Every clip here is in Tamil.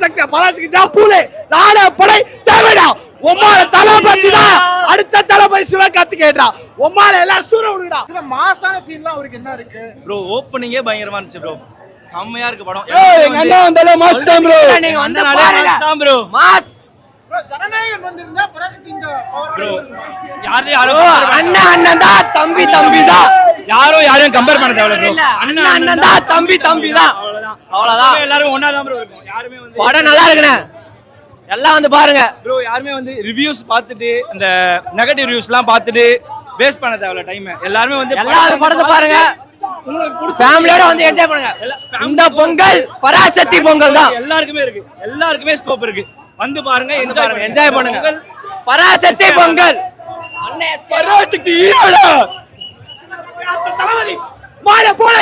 சக்தி பராசக்தி தான் பூலே நாளை படை தேவைடா உம்மால தளபதி தான் அடுத்த தளபதி சிவகார்த்திக் கேட்டா உம்மால எல்லாம் சூர விடுடா. இதுல மாசான சீன்லாம் அவருக்கு என்ன இருக்கு ப்ரோ? ஓப்பனிங்கே பயங்கரமா இருந்துச்சு ப்ரோ, செம்மையா இருக்கு படம். எங்க அண்ணா வந்தாலே மாஸ் தான் ப்ரோ, நீங்க வந்து பாருங்க ப்ரோ, மாஸ் ப்ரோ. ஜனநாயகன் வந்திருந்தா பராசக்தி இந்த ப்ரோ யாரோ அண்ணன் தான் தம்பி தான் யாரையும் கம்பேர் பண்ண தேவையில்ல ப்ரோ. அண்ணன் தான் தம்பி தான் அவ்வளவுதான். எல்லாரும் ஒண்ணா தான் ப்ரோ இருக்கும். யாருமே வந்து படம் நல்லா இருக்குண்ணே, எல்லாம் வந்து பாருங்க ப்ரோ. யாருமே வந்து ரிவ்யூஸ் பார்த்துட்டு இந்த நெகட்டிவ் ரிவ்யூஸ்லாம் பார்த்துட்டு வேஸ்ட் பண்ண தேவையில்ல டைம். எல்லாருமே வந்து எல்லாரும் படத்தை பாருங்க, ஃபேமிலியோட வந்து என்ஜாய் பண்ணுங்க. இந்த பொங்கல் பராசக்தி பொங்கல் தான், எல்லாருக்குமே இருக்கு, எல்லாருக்குமே ஸ்கோப் இருக்கு. வந்து பாருங்க, என்ஜாய் பண்ணுங்க. பராசக்தி பொங்கல், பராசக்தி ஹீரோடா தளபதி மாலை போலே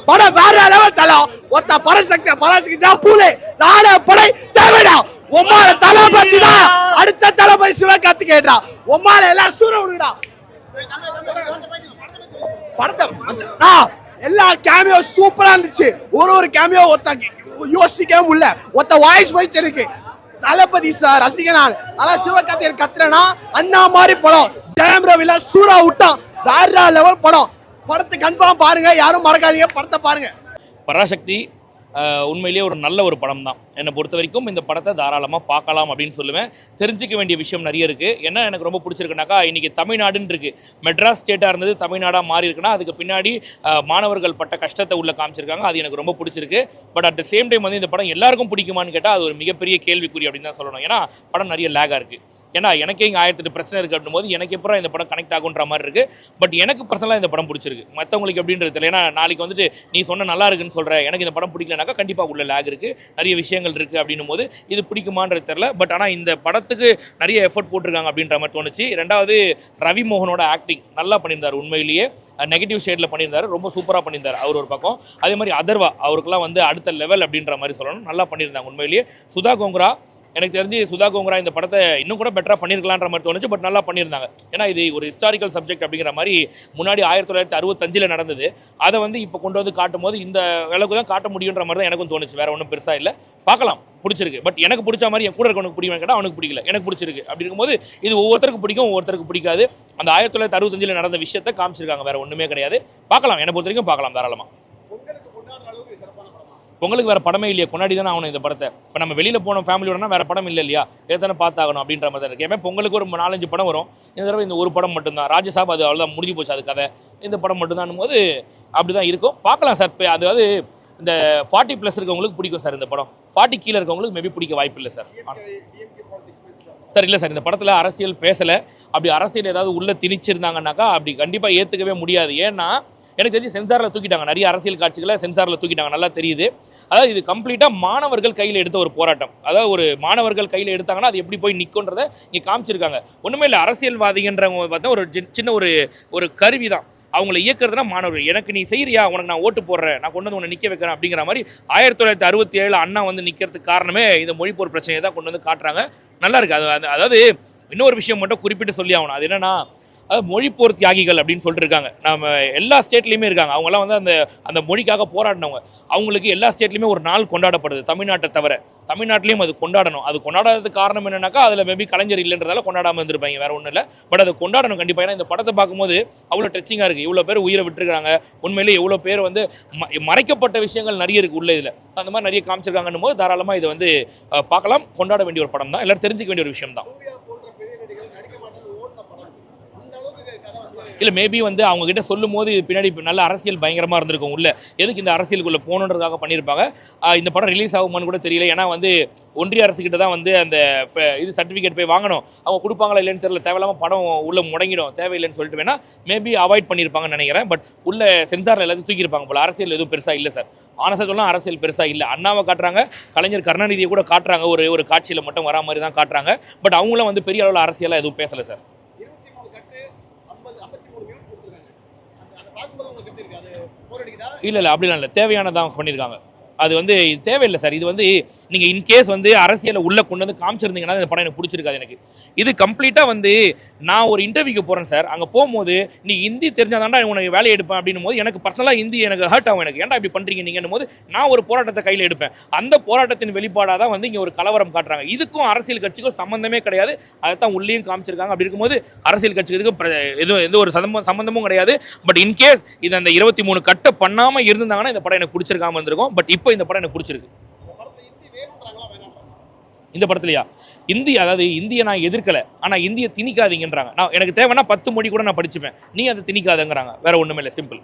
படம் வேற லெவல் தலம். ஒத்த பராசக்தி தான் பூலே நாளை படை தேவைடா உம்மால தளபதி தான் அடுத்த தளபதி சிவகார்த்திக் கேட்டா உம்மால எல்லாம் சூர விடுடா. படத்தை எல்லா கேமியோ சூப்பரா இருந்துச்சு. ஒரு கேமியோ ஒத்த யோசிக்கவே முடியல, ஒத்த வாய்ஸ் போயிச்சு இருக்கு. தளபதி சார் ரசிகனான், அதான் சிவகார்த்திகேயன் கத்துறனா அண்ணா மாதிரி படம். ஜெயம் ரவில சூரா விட்டான், வேற லெவல் படம். படத்தை கன்ஃபார்ம் பாருங்க, யாரும் மறக்காதீங்க, படத்தை பாருங்க. பராசக்தி உண்மையிலேயே ஒரு நல்ல ஒரு படம் தான். என்னை பொறுத்த வரைக்கும் இந்த படத்தை தாராளமாக பார்க்கலாம் அப்படின்னு சொல்லுவேன். தெரிஞ்சிக்க வேண்டிய விஷயம் நிறைய இருக்குது. என்ன எனக்கு ரொம்ப பிடிச்சிருக்குனாக்கா, இன்றைக்கி தமிழ்நாடுன்னு இருக்குது, மெட்ராஸ் ஸ்டேட்டாக இருந்தது தமிழ்நாடாக மாறி இருக்குன்னா அதுக்கு பின்னாடி மாணவர்கள் பட்ட கஷ்டத்தை உள்ள காமிச்சிருக்காங்க. அது எனக்கு ரொம்ப பிடிச்சிருக்கு. But at the same time வந்து இந்த படம் எல்லாருக்கும் பிடிக்குமான்னு கேட்டால் அது ஒரு மிகப்பெரிய கேள்விக்குறி அப்படின்னு தான் சொல்லணும். ஏன்னா படம் நிறைய லேகாக இருக்குது. ஏன்னா எனக்கே இங்கே 1008 பிரச்சனை இருக்குது அப்படின் போது எனக்கு எப்பறம் இந்த படம் கனெக்ட் ஆகுன்ற மாதிரி இருக்குது. பட் எனக்கு பர்சனலாக இந்த படம் பிடிச்சிருக்கு, மற்றவங்களுக்கு எப்படின்றது தெரியல. ஏன்னா நாளைக்கு வந்துட்டு நீ சொன்ன நல்லா இருக்குன்னு சொல்கிறேன், எனக்கு இந்த படம் பிடிக்கலனாக்கா கண்டிப்பாக உள்ள லேக் இருக்குது, நிறைய விஷயங்கள் இருக்குது அப்படின்னும் போது இது பிடிக்குமான்றது தெரியல. பட் ஆனால் இந்த படத்துக்கு நிறைய எஃபர்ட் போட்டிருக்காங்க அப்படின்ற மாதிரி தோணுச்சு. ரெண்டாவது ரவி மோகனோட ஆக்டிங் நல்லா பண்ணியிருந்தார், உண்மையிலேயே நெகட்டிவ் ஷேடில் பண்ணியிருந்தார், ரொம்ப சூப்பராக பண்ணியிருந்தார் அவர் ஒரு பக்கம். அதே மாதிரி அதர்வா அவருக்குலாம் வந்து அடுத்த லெவல் அப்படின்ற மாதிரி சொல்லணும், நல்லா பண்ணியிருந்தாங்க உண்மையிலேயே. சுதா கோங்கரா எனக்கு தெரிஞ்சு சுதா கோங்கரா இந்த படத்தை இன்னும் கூட பெட்டராக பண்ணியிருக்கலான்ற மாதிரி தோணுச்சு. பட் நல்லா பண்ணியிருந்தாங்க. ஏன்னா இது ஒரு ஹிஸ்டாரிக்கல் சப்ஜெக்ட் அப்படிங்கிற மாதிரி முன்னாடி 1965 நடந்தது. அதை வந்து இப்போ கொண்டு வந்து காட்டும் போது இந்த அளவுக்கு தான் காட்ட முடியுன்ற மாதிரி தான் எனக்கும் தோணுச்சு. வேறு ஒன்றும் பெருசாக இல்லை, பார்க்கலாம், பிடிச்சிருக்கு. பட் எனக்கு பிடிச்ச மாதிரி என் கூட இருக்கவனுக்கு பிடிக்கும் கேட்டால் அவனுக்கு பிடிக்கல, எனக்கு பிடிச்சிருக்கு. அப்படி இருக்கும்போது இது ஒவ்வொருத்தருக்கு பிடிக்கும், ஒவ்வொருத்தருக்கு பிடிக்காது. அந்த 1965 நடந்த விஷயத்தை காமிச்சிருக்காங்க, வேறு ஒன்றுமே கிடையாது. பார்க்கலாம், என்னை பொறுத்த வரைக்கும் பார்க்கலாம் தாராளமாக. பொங்கலுக்கு வேறு படமே இல்லையா, கொண்டாடி தானே ஆகணும் இந்த படத்தை. இப்போ நம்ம வெளியில் போனோம் ஃபேமிலியோடனா வேறு படம் இல்லை இல்லையா, எதானே பார்த்தாகணும் அப்படின்ற மாதிரி தான் இருக்குது. ஏன்னா பொங்கலுக்கு ஒரு 4-5 படம் வரும், இந்த தடவை இந்த ஒரு படம் மட்டும்தான். ராஜசாப் அது அவ்வளோதான், முடிஞ்சு போச்சு அது கதை. இந்த படம் மட்டும்தான் போது அப்படி தான் இருக்கும், பார்க்கலாம் சார். இப்போ அதாவது இந்த 40+ இருக்கவங்களுக்கு பிடிக்கும் சார் இந்த படம், 40 கீழே இருக்கவங்களுக்கு மேபி பிடிக்க வாய்ப்பு இல்லை சார். சார் இல்லை சார், இந்த படத்தில் அரசியல் பேசலை. அப்படி அரசியல் ஏதாவது உள்ளே திணிச்சிருந்தாங்கன்னாக்கா அப்படி கண்டிப்பாக ஏற்றுக்கவே முடியாது. ஏன்னா எனக்கு தெரிஞ்சு சென்சாரில் தூக்கிட்டாங்க, நிறைய அரசியல் காட்சிகளை சென்சாரில் தூக்கிட்டாங்க, நல்லா தெரியுது. அதாவது இது கம்ப்ளீட்டாக மாணவர்கள் கையில் எடுத்த ஒரு போராட்டம். அதாவது ஒரு மாணவர்கள் கையில் எடுத்தாங்கன்னா அது எப்படி போய் நிற்குன்றதை இங்கே காமிச்சிருக்காங்க. ஒன்றுமே இல்லை, அரசியல்வாதின்றவங்க பார்த்தா ஒரு சின்ன ஒரு கருவி தான். அவங்களை இயக்கிறதுனா மாணவர்கள். எனக்கு நீ செய்கிறியா, உனக்கு நான் ஓட்டு போடுறேன், நான் கொண்டு வந்து உன்னை நிற்க வைக்கிறேன் அப்படிங்கிற மாதிரி 1967 அண்ணா வந்து நிற்கிறதுக்கு காரணமே இந்த மொழிப்போர் பிரச்சனையை தான் கொண்டு வந்து காட்டுறாங்க. நல்லா இருக்குது. அதாவது இன்னொரு விஷயம் மட்டும் குறிப்பிட்டு சொல்லி ஆகணும், அது என்னென்னா மொழிப்போர் தியாகிகள் அப்படின்னு சொல்லிட்டு இருக்காங்க. நம்ம எல்லா ஸ்டேட்லேயுமே இருக்காங்க. அவங்களாம் வந்து அந்த மொழிக்காக போராடினவங்க. அவங்களுக்கு எல்லா ஸ்டேட்லேயுமே ஒரு நாள் கொண்டாடப்படுது, தமிழ்நாட்டை தவிர. தமிழ்நாட்டிலையும் அது கொண்டாடணும். அது கொண்டாடாததுக்கு காரணம் என்னன்னாக்கா அதில் மேபி கலைஞர் இல்லைன்றதால கொண்டாடாமல் இருந்திருப்பாங்க, வேறு ஒன்றும் இல்லை. பட் அதை கொண்டாடணும் கண்டிப்பாக. ஏன்னா இந்த படத்தை பார்க்கும்போது அவ்வளோ டச்சிங்காக இருக்குது. இவ்வளோ பேர் உயிரை விட்டுருக்காங்க, உண்மையிலேயே எவ்வளோ பேர் வந்து மறைக்கப்பட்ட விஷயங்கள் நிறைய இருக்குது உள்ள இதில். அந்த மாதிரி நிறைய காமிச்சிருக்காங்கன்னும் போது தாராளமாக இதை வந்து பார்க்கலாம். கொண்டாட வேண்டிய ஒரு படம் தான், எல்லோரும் தெரிஞ்சிக்க வேண்டிய ஒரு விஷயம் தான். இல்லை மேபி வந்து அவங்ககிட்ட சொல்லும் போது பின்னாடி நல்ல அரசியல் பயங்கரமாக இருந்திருக்கும் உள்ள, எதுக்கு இந்த அரசியலுக்குள்ளே போகணுன்றதுக்காக பண்ணியிருப்பாங்க. இந்த படம் ரிலீஸ் ஆகுமான்னு கூட தெரியல. ஏன்னா வந்து ஒன்றிய அரசுக்கிட்ட தான் வந்து அந்த இது சர்டிஃபிகேட் போய் வாங்கணும், அவங்க கொடுப்பாங்களா இல்லைன்னு தெரியல. தேவையில்லாமல் படம் உள்ள முடங்கிடும், தேவையில்லைன்னு சொல்லிட்டு வேணா மேபி அவாய்ட் பண்ணியிருப்பாங்கன்னு நினைக்கிறேன். பட் உள்ள சென்சாரில் எல்லாத்தையும் தூக்கியிருப்பாங்க போல. அரசியல் எதுவும் பெருசாக இல்லை சார், ஆனஸ்டாக சொல்லலாம் அரசியல் பெருசாக இல்லை. அண்ணாவை காட்டுறாங்க, கலைஞர் கருணாநிதியை கூட காட்டுறாங்க, ஒரு காட்சியில் மட்டும் வரா மாதிரி தான் காட்டுறாங்க. பட் அவங்களும் வந்து பெரிய அளவில் அரசியலாக எதுவும் பேசலை சார். இல்லை அப்படிலாம் இல்லை, தேவையானதான் பண்ணியிருக்காங்க. அது வந்து தேவையில்லை சார். இது வந்து நீங்கள் இன்கேஸ் வந்து அரசியலை உள்ளே கொண்டு வந்து காமிச்சிருந்தீங்கன்னா இந்த படம் எனக்கு பிடிச்சிருக்காது. எனக்கு இது கம்ப்ளீட்டாக வந்து நான் ஒரு இன்டர்வியூக்கு போகிறேன் சார். அங்கே போகும்போது நீ ஹிந்தி தெரிஞ்சாதான்டா உனக்கு வேலையை எடுப்பேன் அப்படின்னும் போது எனக்கு பர்சனலாக ஹிந்தி எனக்கு ஹர்ட் ஆகும். எனக்கு ஏன்டா இப்படி பண்ணுறீங்க நீங்கன்னும் போது நான் ஒரு போராட்டத்தை கையில் எடுப்பேன். அந்த போராட்டத்தின் வெளிப்பாடாக தான் வந்து இங்கே ஒரு கலவரம் காட்டுறாங்க. இதுக்கும் அரசியல் கட்சிக்கும் சம்மந்தமே கிடையாது. அதைத்தான் உள்ளேயும் காமிச்சிருக்காங்க. அப்படி இருக்கும்போது அரசியல் கட்சிக்கு எந்த ஒரு சம்பந்தமும் கிடையாது. பட் இன்கேஸ் இது அந்த 23 கட்டு பண்ணாமல் இருந்திருந்தாங்கன்னா இந்த படம் எனக்கு பிடிச்சிருக்காம இருந்திருக்கும். பட் இப்போ இந்த படம் எனக்கு பிடிச்சிருக்கு. இந்த படத்துலையா அதாவது இந்தியை நான் எதிர்க்கலை, ஆனால் இந்தியை திணிக்காதீங்கன்றாங்க. நான் எனக்கு தேவைன்னா 10 மொழி கூட நான் படிச்சுப்பேன், நீ அதை திணிக்காதங்கிறாங்க. வேற ஒன்றுமே இல்லை, சிம்பிள்.